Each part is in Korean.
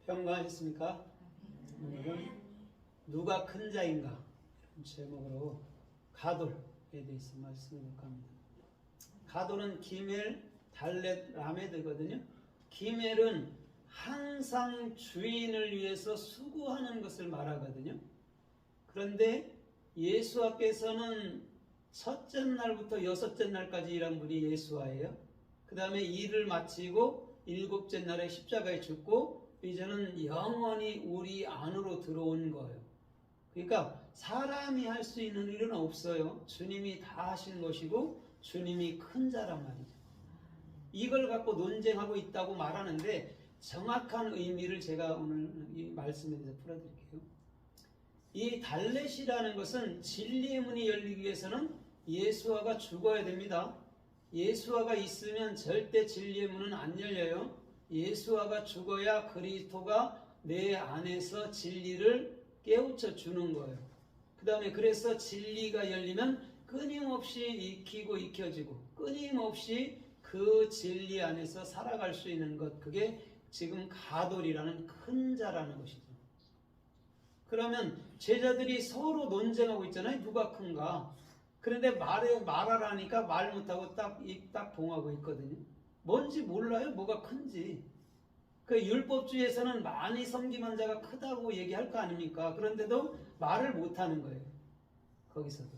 평가하셨습니까? 오늘은 누가 큰 자인가 제목으로 가돌에 대해서 말씀드릴까 합니다. 가돌은 기멜, 달렛, 라메드거든요. 기멜은 항상 주인을 위해서 수고하는 것을 말하거든요. 그런데 예수와께서는 첫째 날부터 여섯째 날까지 일한 분이 예수와예요. 그 다음에 일을 마치고 일곱째 날에 십자가에 죽고 이제는 영원히 우리 안으로 들어온 거예요. 그러니까 사람이 할 수 있는 일은 없어요. 주님이 다 하신 것이고 주님이 큰 자란 말이죠. 이걸 갖고 논쟁하고 있다고 말하는데 정확한 의미를 제가 오늘 이 말씀에 대해서 풀어드릴게요. 이 달렛이라는 것은 진리의 문이 열리기 위해서는 예수와가 죽어야 됩니다. 예수와가 있으면 절대 진리의 문은 안 열려요. 예수와가 죽어야 그리스도가 내 안에서 진리를 깨우쳐 주는 거예요. 그 다음에 그래서 진리가 열리면 끊임없이 익히고 익혀지고 끊임없이 그 진리 안에서 살아갈 수 있는 것, 그게 지금 가돌이라는 큰 자라는 것이죠. 그러면 제자들이 서로 논쟁하고 있잖아요. 누가 큰가? 그런데 말하라니까 말 못하고 입 딱 봉하고 있거든요. 뭔지 몰라요. 뭐가 큰지. 그 율법주의에서는 많이 섬기는 자가 크다고 얘기할 거 아닙니까? 그런데도 말을 못하는 거예요. 거기서도.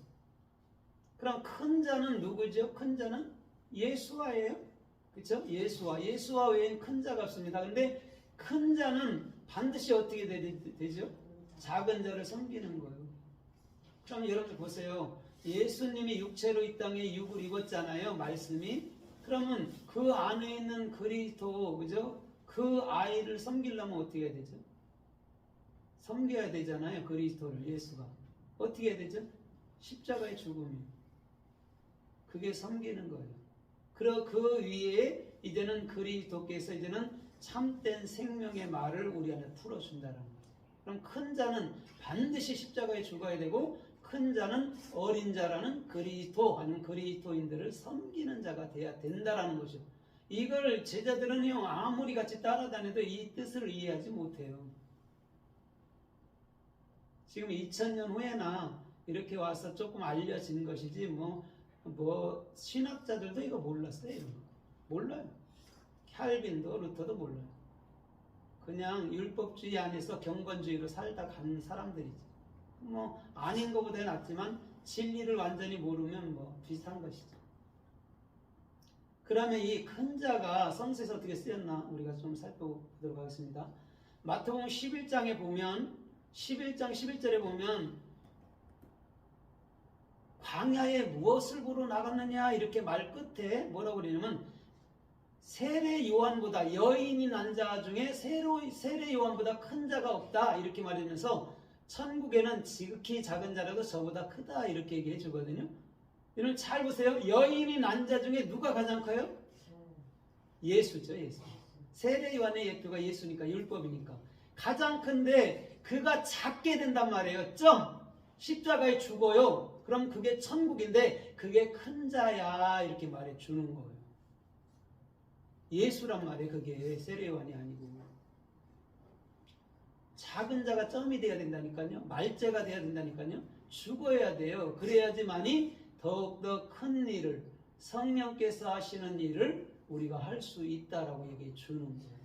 그럼 큰 자는 누구죠? 큰 자는 예수와예요. 그렇죠? 예수와 외엔 큰 자가 없습니다. 근데 큰 자는 반드시 어떻게 되죠? 작은 자를 섬기는 거예요. 그럼 여러분 보세요. 예수님이 육체로 이 땅에 육을 입었잖아요. 말씀이. 그러면 그 안에 있는 그리스도, 그죠? 그 아이를 섬기려면 어떻게 해야 되죠? 섬겨야 되잖아요. 그리스도를, 예수가. 어떻게 해야 되죠? 십자가의 죽음이. 그게 섬기는 거예요. 그리고 그 위에 이제는 그리스도께서 이제는 참된 생명의 말을 우리 안에 풀어준다는 거예요. 그럼 큰 자는 반드시 십자가에 죽어야 되고 큰 자는 어린 자라는 그리스도 아니면 그리스도인들을 섬기는 자가 돼야 된다라는 거죠. 이걸 제자들은요 아무리 같이 따라다녀도 이 뜻을 이해하지 못해요. 지금 2000년 후에나 이렇게 와서 조금 알려진 것이지 뭐 신학자들도 이거 몰랐어요. 이런 거. 몰라요. 칼빈도 루터도 몰라요. 그냥 율법주의 안에서 경건주의로 살다 간 사람들이지. 아닌 것보다 낫지만 진리를 완전히 모르면 비슷한 것이죠. 그러면 이 큰 자가 성서에서 어떻게 쓰였나 우리가 좀 살펴보도록 하겠습니다. 마태복음 11장에 보면 11장 11절에 보면 광야에 무엇을 보러 나갔느냐 이렇게 말 끝에 뭐라고 그러냐면 세례 요한보다 여인이 난 자 중에 세례 요한보다 큰 자가 없다 이렇게 말하면서 천국에는 지극히 작은 자라도 저보다 크다 이렇게 얘기해 주거든요. 여러분 잘 보세요. 여인이 난 자 중에 누가 가장 커요? 예수죠. 예수. 세례 요한의 예표가 예수니까 율법이니까 가장 큰데 그가 작게 된단 말이에요. 십자가에 죽어요. 그럼 그게 천국인데 그게 큰 자야 이렇게 말해 주는 거예요. 예수란 말이에요. 그게 세례 요한이 아니고 작은 자가 점이 돼야 된다니까요. 말제가 돼야 된다니까요. 죽어야 돼요. 그래야지만이 더욱더 큰 일을 성령께서 하시는 일을 우리가 할 수 있다라고 얘기해 주는 거예요.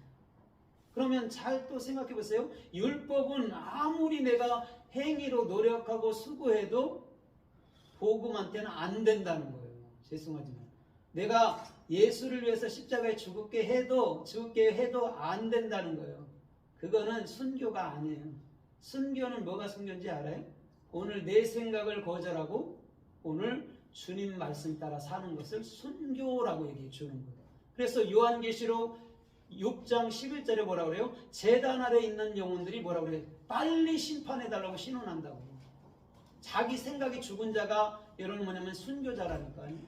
그러면 잘 또 생각해 보세요. 율법은 아무리 내가 행위로 노력하고 수고해도 복음한테는 안 된다는 거예요. 죄송하지만 내가 예수를 위해서 십자가에 죽게 해도 안 된다는 거예요. 그거는 순교가 아니에요. 순교는 뭐가 순교인지 알아요? 오늘 내 생각을 거절하고 오늘 주님 말씀 따라 사는 것을 순교라고 얘기해 주는 거예요. 그래서 요한계시록 6장 11절에 뭐라고 그래요? 제단 아래 있는 영혼들이 뭐라고 그래요? 빨리 심판해달라고 신원한다고. 자기 생각이 죽은 자가 여러분 뭐냐면 순교자라니까요.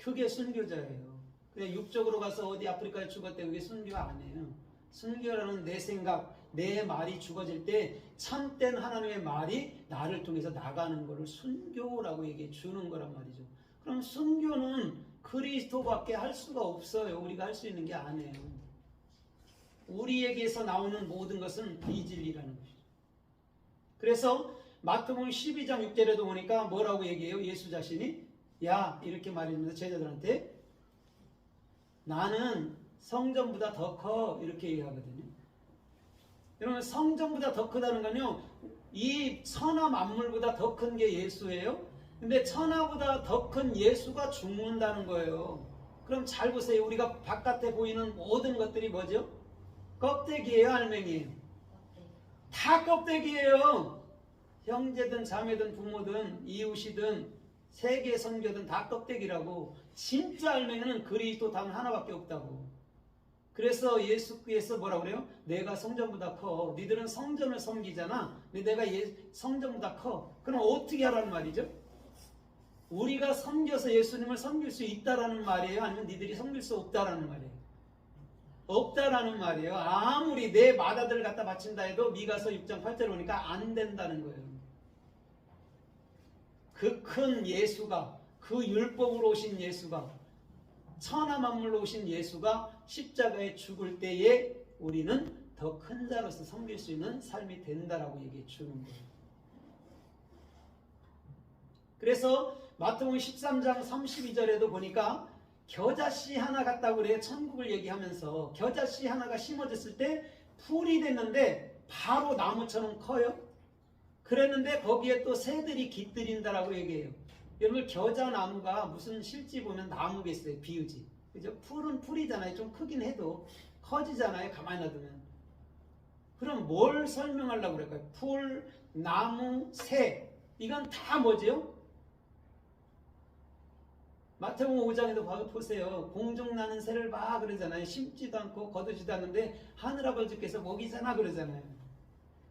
그게 순교자예요. 그냥 육적으로 가서 어디 아프리카에 죽었대 그게 순교 아니에요. 순교라는 내 생각, 내 말이 죽어질 때 참된 하나님의 말이 나를 통해서 나가는 것을 순교라고 얘기해 주는 거란 말이죠. 그럼 순교는 그리스도밖에 할 수가 없어요. 우리가 할 수 있는 게 아니에요. 우리에게서 나오는 모든 것은 비진리라는 것이죠. 그래서 마태복음 12장 6절에도 보니까 뭐라고 얘기해요? 예수 자신이 야 이렇게 말했는데 제자들한테 나는 성전보다 더 커 이렇게 얘기하거든요. 여러분 성전보다 더 크다는 건요 이 천하 만물보다 더 큰 게 예수예요. 근데 천하보다 더 큰 예수가 죽는다는 거예요. 그럼 잘 보세요. 우리가 바깥에 보이는 모든 것들이 뭐죠? 껍데기예요, 알맹이에요? 다 껍데기예요. 형제든 자매든 부모든 이웃이든 세계 선교든 다 껍데기라고. 진짜 알맹이는 그리스도 단 하나밖에 없다고. 그래서 예수께서 뭐라고 그래요? 내가 성전보다 커. 니들은 성전을 섬기잖아. 근데 내가 성전보다 커. 그럼 어떻게 하라는 말이죠? 우리가 섬겨서 예수님을 섬길 수 있다라는 말이에요? 아니면 니들이 섬길 수 없다라는 말이에요? 없다라는 말이에요. 아무리 내 맏아들을 갖다 바친다 해도 미가서 6장 8절 보니까 안 된다는 거예요. 그 큰 예수가, 그 율법으로 오신 예수가, 천하 만물로 오신 예수가 십자가에 죽을 때에 우리는 더 큰 자로서 섬길 수 있는 삶이 된다라고 얘기해 주는 거예요. 그래서 마태복음 13장 32절에도 보니까 겨자씨 하나 같다고 그래요. 천국을 얘기하면서 겨자씨 하나가 심어졌을 때 풀이 됐는데 바로 나무처럼 커요. 그랬는데 거기에 또 새들이 깃들인다라고 얘기해요. 여러분 겨자나무가 무슨 실제 보면 나무겠어요. 비유지. 그죠? 풀은 풀이잖아요. 좀 크긴 해도 커지잖아요. 가만히 놔두면. 그럼 뭘 설명하려고 그럴까요? 풀, 나무, 새. 이건 다 뭐죠? 마태복음 5장에도 보세요. 공중 나는 새를 봐 그러잖아요. 심지도 않고 거두지도 않는데 하늘아버지께서 먹이잖아 그러잖아요.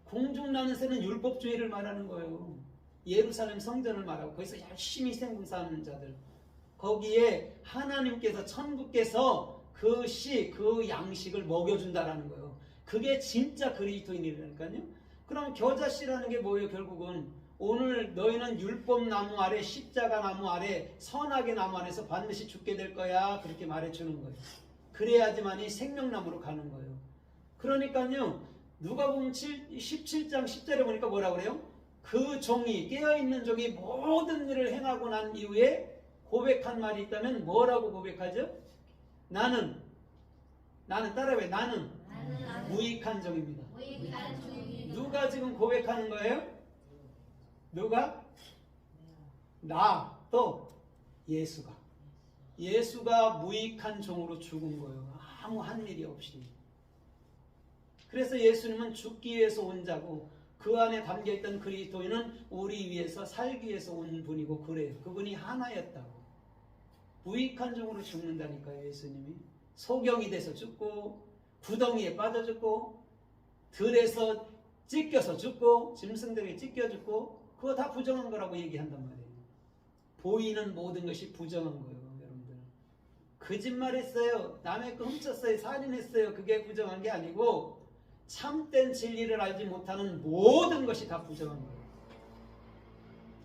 공중 나는 새는 율법주의를 말하는 거예요. 예루살렘 성전을 말하고 거기서 열심히 생분사하는 자들. 거기에 하나님께서 천국께서 그 양식을 먹여준다라는 거예요. 그게 진짜 그리스도인이라니까요. 그럼 겨자씨라는 게 뭐예요? 결국은 오늘 너희는 율법나무 아래 십자가나무 아래 선악의 나무 아래서 반드시 죽게 될 거야. 그렇게 말해주는 거예요. 그래야지만이 생명나무로 가는 거예요. 그러니까요. 누가복음 17장 10절에 보니까 뭐라고 그래요? 그 종이 깨어있는 종이 모든 일을 행하고 난 이후에 고백한 말이 있다면 뭐라고 고백하죠? 나는 따라해. 나는 무익한 종입니다. 누가 지금 고백하는 거예요? 누가? 또 예수가 무익한 종으로 죽은 거예요. 아무 한 일이 없이. 그래서 예수님은 죽기 위해서 온 자고 그 안에 담겨있던 그리스도인은 우리 위해서 살기 위해서 온 분이고 그래요. 그분이 하나였다고. 무익한 종으로 죽는다니까요. 예수님이. 소경이 돼서 죽고 구덩이에 빠져 죽고 들에서 찢겨서 죽고 짐승들에게 찢겨 죽고 그거 다 부정한 거라고 얘기한단 말이에요. 보이는 모든 것이 부정한 거예요. 여러분들. 거짓말했어요. 남의 거 훔쳤어요. 살인했어요. 그게 부정한 게 아니고 참된 진리를 알지 못하는 모든 것이 다 부정한 거예요.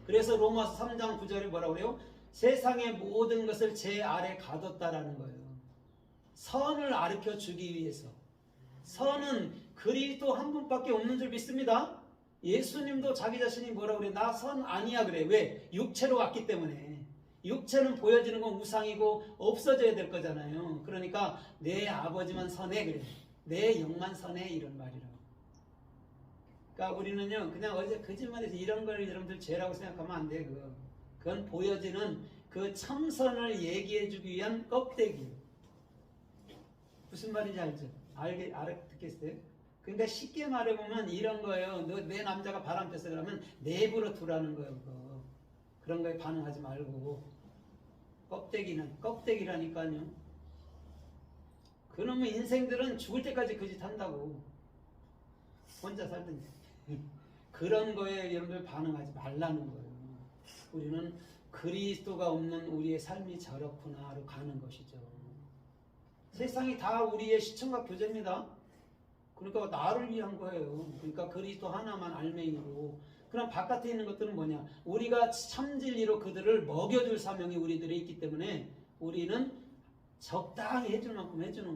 그래서 로마서 3장 9절에 뭐라고 그래요? 세상의 모든 것을 제 아래 가뒀다라는 거예요. 선을 가르쳐 주기 위해서. 선은 그리스도 한 분밖에 없는 줄 믿습니다. 예수님도 자기 자신이 뭐라고 그래? 나 선 아니야 그래. 왜? 육체로 왔기 때문에. 육체는 보여지는 건 우상이고 없어져야 될 거잖아요. 그러니까 내 아버지만 선해 그래. 내 영만 선해 이런 말이라고. 그러니까 우리는요 그냥 어제 거짓말해서 이런 걸 여러분들 죄라고 생각하면 안 돼. 그건 보여지는 그 참선을 얘기해 주기 위한 껍데기. 무슨 말인지 알죠? 알아듣겠어요? 그러니까 쉽게 말해보면 이런 거예요. 너 내 남자가 바람 폈어 그러면 내버려 두라는 거예요. 그런 거에 반응하지 말고. 껍데기는 껍데기라니까요. 그놈의 인생들은 죽을 때까지 그 짓 한다고. 혼자 살든지. 그런 거에 여러분들 반응하지 말라는 거예요. 우리는 그리스도가 없는 우리의 삶이 저렇구나로 가는 것이죠. 세상이 다 우리의 시청각 교재입니다. 그러니까 나를 위한 거예요. 그러니까 그리스도 하나만 알맹이로. 그럼 바깥에 있는 것들은 뭐냐? 우리가 참진리로 그들을 먹여줄 사명이 우리들에 있기 때문에 우리는 적당히 해줄 만큼 해주는